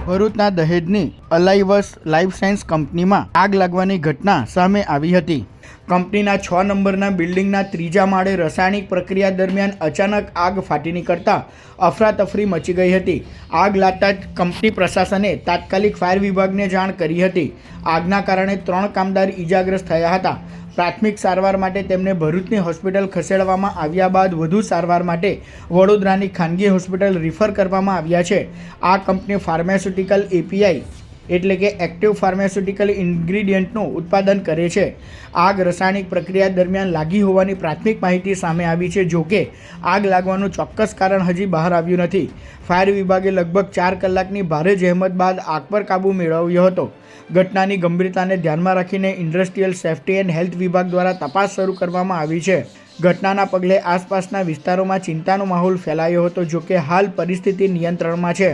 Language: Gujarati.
ભરૂચના દહેજની અલાઇવસ લાઇફ સાયન્સ કંપનીમાં આગ લાગવાની ઘટના સામે આવી હતી। કંપનીના 6 નંબરના બિલ્ડિંગના ત્રીજા માળે રાસાયણિક પ્રક્રિયા દરમિયાન અચાનક આગ ફાટી નીકળતા અફરાતફરી મચી ગઈ હતી। આગ લાગતા જ કંપની પ્રશાસને તાત્કાલિક ફાયર વિભાગને જાણ કરી હતી। આગના કારણે 3 કામદાર ઈજાગ્રસ્ત થયા હતા। પ્રાથમિક સારવાર માટે તેમને ભરૂચની હોસ્પિટલ ખસેડવામાં આવ્યા બાદ વધુ સારવાર માટે વડોદરાની ખાનગી હોસ્પિટલ રિફર કરવામાં આવ્યા છે। આ કંપની ફાર્માસ્યુટિકલ એપીઆઈ એટલે કે એક્ટિવ ફાર્માસ્યુટિકલ ઇન્ગ્રીડિયન્ટનું ઉત્પાદન કરે છે। આગ રાસાયણિક પ્રક્રિયા દરમિયાન લાગી હોવાની પ્રાથમિક માહિતી સામે આવી છે। જોકે આગ લાગવાનું ચોક્કસ કારણ હજી બહાર આવ્યું નથી। ફાયર વિભાગે લગભગ 4 કલાકની ભારે જહેમત બાદ આગ પર કાબૂ મેળવ્યો હતો। ઘટનાની ગંભીરતાને ધ્યાનમાં રાખીને ઇન્ડસ્ટ્રીયલ સેફ્ટી એન્ડ હેલ્થ વિભાગ દ્વારા તપાસ શરૂ કરવામાં આવી છે। ઘટનાના પગલે આસપાસના વિસ્તારોમાં ચિંતાનો માહોલ ફેલાયો હતો। જોકે હાલ પરિસ્થિતિ નિયંત્રણમાં છે।